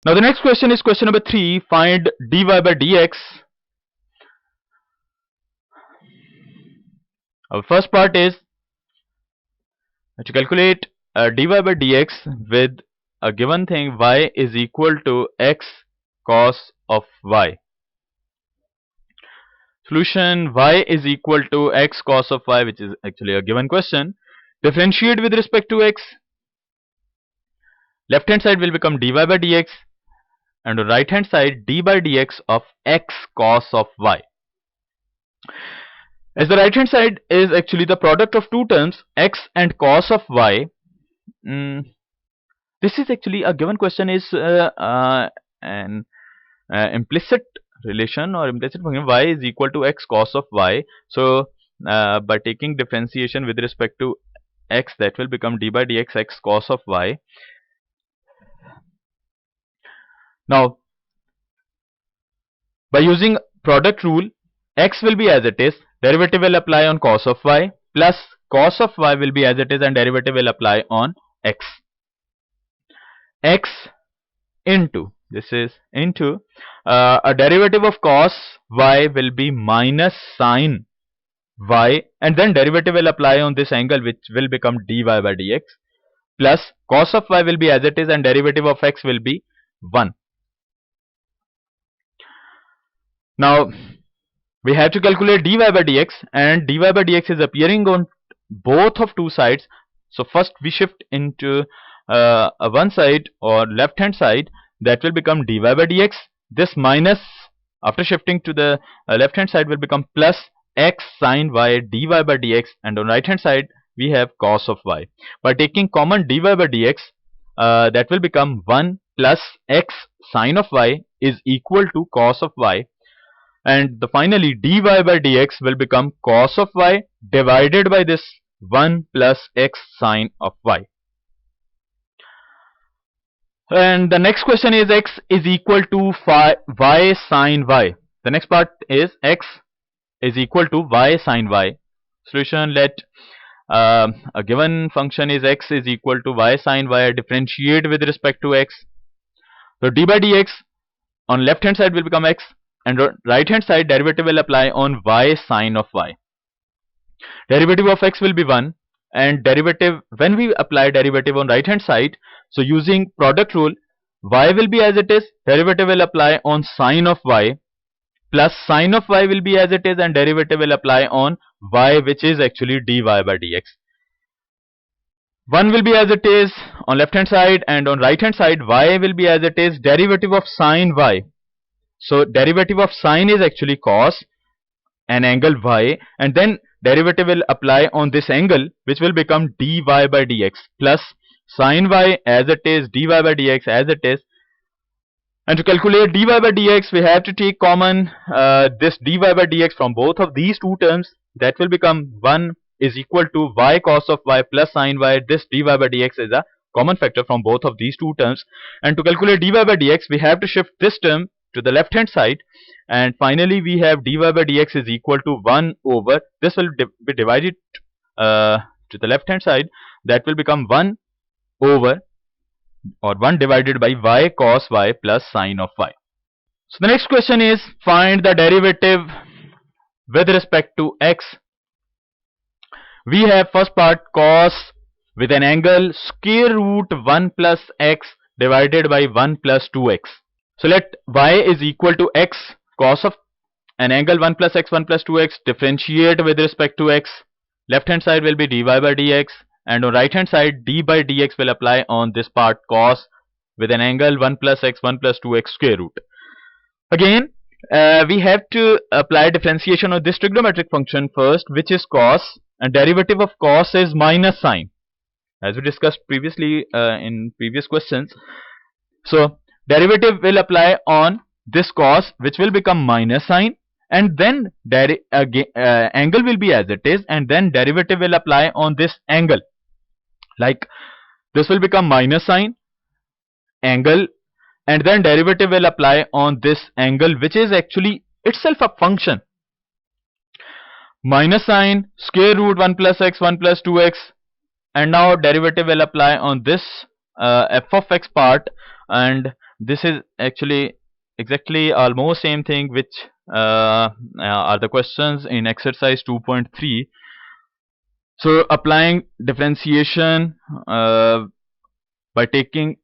Now the next question is question number 3. Find dy by dx. Our first part is to calculate dy by dx with a given thing y is equal to x cos of y. Solution: y is equal to x cos of y, which is actually a given question. Differentiate with respect to x. Left hand side will become dy by dx, and on right hand side d by dx of x cos of y. As the right hand side is actually the product of two terms, x and cos of y, this is actually a given question, is an implicit relation or implicit function. Y is equal to x cos of y. So by taking differentiation with respect to x, that will become d by dx x cos of y. Now by using product rule, x will be as it is, derivative will apply on cos of y, plus cos of y will be as it is and derivative will apply on x. X into, this is into, a derivative of cos y will be minus sin y, and then derivative will apply on this angle, which will become dy by dx, plus cos of y will be as it is and derivative of x will be 1. Now we have to calculate dy by dx, and dy by dx is appearing on both of two sides. So first we shift into one side or left hand side, that will become dy by dx. This minus, after shifting to the left hand side, will become plus x sin y dy by dx, and on right hand side we have cos of y. By taking common dy by dx, that will become 1 plus x sin of y is equal to cos of y, and finally dy by dx will become cos of y divided by this 1 plus x sin of y. And the next question is x is equal to y sin y. The next part is x is equal to y sin y. Solution: let a given function is x is equal to y sin y, differentiate with respect to x. So d by dx on left hand side will become x, and right hand side derivative will apply on y sin of y. Derivative of x will be 1, and derivative, when we apply derivative on right hand side, so using product rule, y will be as it is, derivative will apply on sin of y, plus sin of y will be as it is and derivative will apply on y, which is actually dy by dx. 1 will be as it is on left hand side, and on right hand side y will be as it is, derivative of sin y. So derivative of sin is actually cos an angle y, and then derivative will apply on this angle, which will become dy by dx, plus sin y as it is, dy by dx as it is. And to calculate dy by dx, we have to take common this dy by dx from both of these two terms. That will become 1 is equal to y cos of y plus sin y. This dy by dx is a common factor from both of these two terms. And to calculate dy by dx, we have to shift this term to the left hand side, and finally we have dy by dx is equal to 1 over, this will be divided to the left hand side, that will become 1 over, or 1 divided by y cos y plus sin of y. So the next question is find the derivative with respect to x. We have first part cos with an angle square root 1 plus x divided by 1 plus 2x. So let y is equal to x cos of an angle 1 plus x 1 plus 2x, differentiate with respect to x. Left hand side will be dy by dx, and on right hand side d by dx will apply on this part cos with an angle 1 plus x 1 plus 2x square root. Again we have to apply differentiation of this trigonometric function first, which is cos, and derivative of cos is minus sin, as we discussed previously in previous questions. So derivative will apply on this cos, which will become minus sin, and then angle will be as it is, and then derivative will apply on this angle, like this will become minus sin angle, and then derivative will apply on this angle, which is actually itself a function, minus sin square root 1 plus x 1 plus 2x, and now derivative will apply on this f of x part, and this is actually exactly almost same thing which are the questions in exercise 2.3. So applying differentiation by taking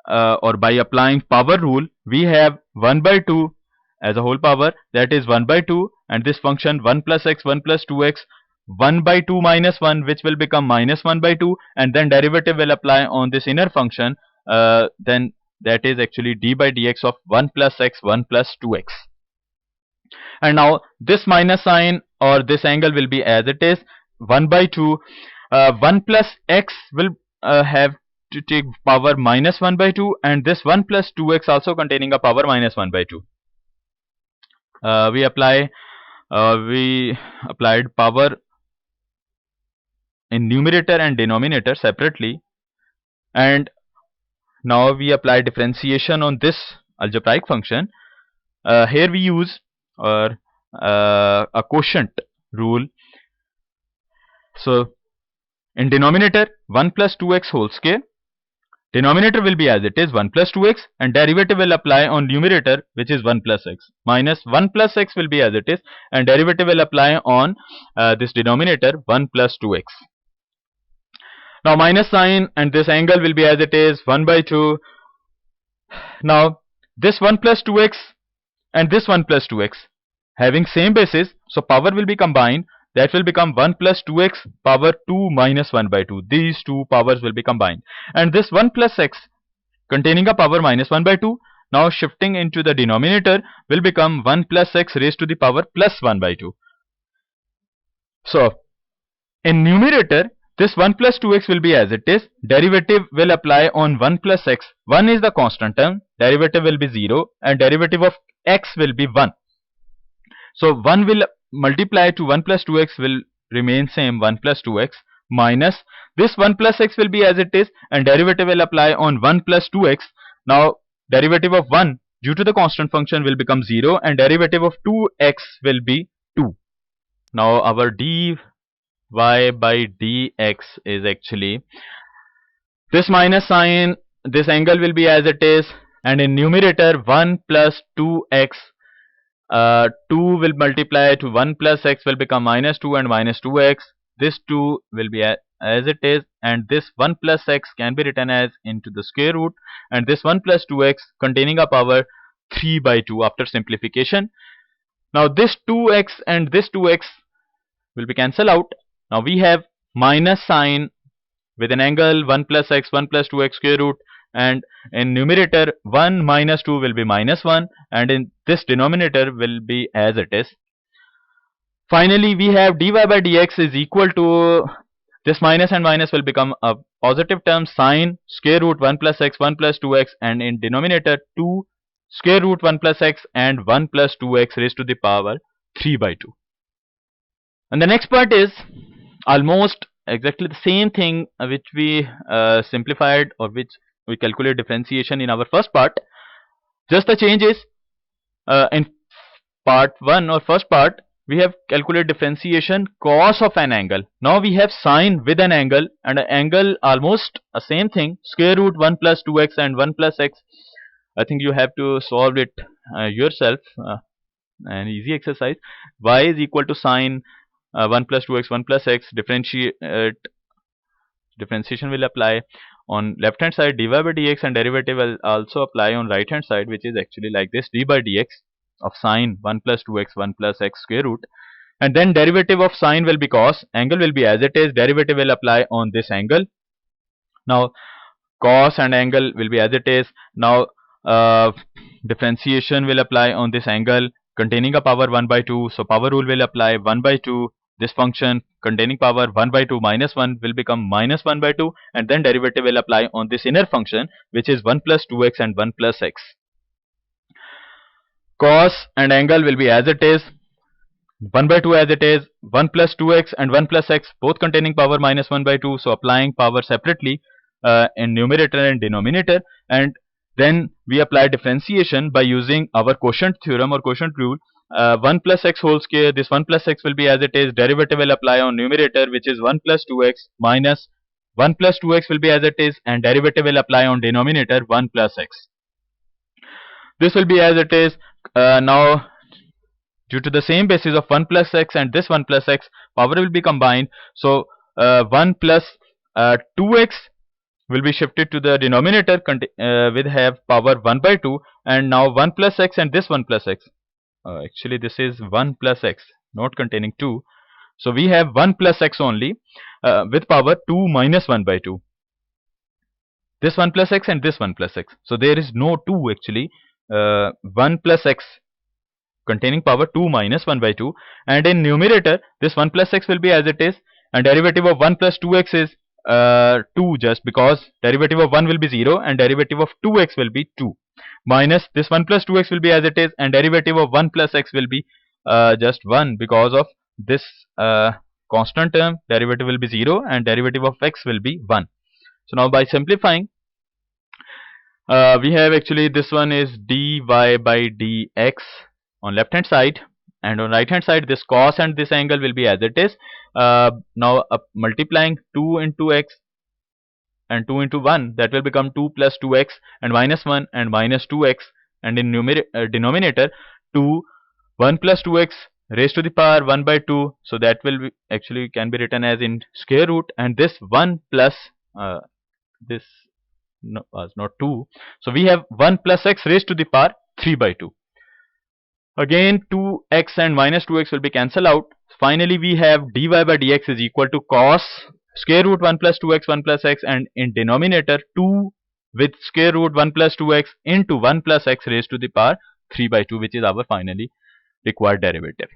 or by applying power rule, we have 1 by 2 as a whole power, that is 1 by 2, and this function 1 plus x 1 plus 2x 1 by 2 minus 1, which will become minus 1 by 2, and then derivative will apply on this inner function, then that is actually d by dx of 1 plus x 1 plus 2x. And now this minus sign or this angle will be as it is, 1 by 2. 1 plus x will have to take power minus 1 by 2, and this 1 plus 2x also containing a power minus 1 by 2. We applied power in numerator and denominator separately, and now we apply differentiation on this algebraic function. Here we use a quotient rule. So in denominator 1 plus 2x whole square, denominator will be as it is 1 plus 2x, and derivative will apply on numerator, which is 1 plus x, minus 1 plus x will be as it is, and derivative will apply on this denominator 1 plus 2x. Now minus sign and this angle will be as it is, 1 by 2. Now this 1 plus 2x and this 1 plus 2x having same basis, so power will be combined, that will become 1 plus 2x power 2 minus 1 by 2. These two powers will be combined, and this 1 plus x containing a power minus 1 by 2, now shifting into the denominator, will become 1 plus x raised to the power plus 1 by 2. So in numerator, this 1 plus 2x will be as it is, derivative will apply on 1 plus x. 1 is the constant term, derivative will be 0, and derivative of x will be 1. So 1 will multiply to 1 plus 2x will remain same, 1 plus 2x, minus this 1 plus x will be as it is, and derivative will apply on 1 plus 2x. Now derivative of 1 due to the constant function will become 0, and derivative of 2x will be 2. Now our dy by dx is actually this minus sign, this angle will be as it is, and in numerator 1 plus 2x, 2 will multiply to 1 plus x will become minus 2 and minus 2x. This 2 will be as it is, and this 1 plus x can be written as into the square root, and this 1 plus 2x containing a power 3 by 2 after simplification. Now this 2x and this 2x will be cancelled out. Now we have minus sign with an angle 1 plus x 1 plus 2x square root, and in numerator 1 minus 2 will be minus 1, and in this denominator will be as it is. Finally we have dy by dx is equal to this minus and minus will become a positive term, sine square root 1 plus x 1 plus 2x, and in denominator 2 square root 1 plus x and 1 plus 2x raised to the power 3 by 2. And the next part is almost exactly the same thing which we simplified, or which we calculate differentiation in our first part. Just the change is in part 1 or first part we have calculated differentiation cos of an angle. Now we have sine with an angle, and an angle almost the same thing, square root 1 plus 2x and 1 plus x. I think you have to solve it yourself, an easy exercise. Y is equal to sine 1 plus 2x 1 plus x. Differentiation will apply on left hand side dy by dx, and derivative will also apply on right hand side, which is actually like this, d by dx of sine 1 plus 2x 1 plus x square root, and then derivative of sine will be cos, angle will be as it is, derivative will apply on this angle. Now cos and angle will be as it is. Now differentiation will apply on this angle containing a power 1 by 2, so power rule will apply 1 by 2. This function containing power 1 by 2 minus 1 will become minus 1 by 2, and then derivative will apply on this inner function, which is 1 plus 2x and 1 plus x. Cos and angle will be as it is, 1 by 2 as it is, 1 plus 2x and 1 plus x both containing power minus 1 by 2, so applying power separately in numerator and denominator, and then we apply differentiation by using our quotient theorem or quotient rule. 1 plus x whole square, this 1 plus x will be as it is, derivative will apply on numerator, which is 1 plus 2x, minus 1 plus 2x will be as it is, and derivative will apply on denominator 1 plus x. this will be as it is. Now due to the same basis of 1 plus x and this 1 plus x, power will be combined. So 1 plus 2x will be shifted to the denominator with have power 1 by 2, and now 1 plus x and this 1 plus x, actually this is 1 plus x not containing 2, so we have 1 plus x only with power 2 minus 1 by 2, this 1 plus x and this 1 plus x, so there is no 2 actually, 1 plus x containing power 2 minus 1 by 2, and in numerator this 1 plus x will be as it is, and derivative of 1 plus 2x is 2, just because derivative of 1 will be 0 and derivative of 2x will be 2, minus this 1 plus 2x will be as it is, and derivative of 1 plus x will be just 1, because of this constant term derivative will be 0 and derivative of x will be 1. So now by simplifying, we have actually this one is dy by dx on left hand side, and on right hand side this cos and this angle will be as it is. Now multiplying 2 into x and 2 into 1, that will become 2 plus 2x and minus 1 and minus 2x, and in denominator 2 1 plus 2x raised to the power 1 by 2, so that will be actually can be written as in square root, and this 1 plus this was not 2, so we have 1 plus x raised to the power 3 by 2. Again 2x and minus 2x will be cancelled out. Finally we have dy by dx is equal to cos square root 1 plus 2x 1 plus x, and in denominator 2 with square root 1 plus 2x into 1 plus x raised to the power 3 by 2, which is our finally required derivative.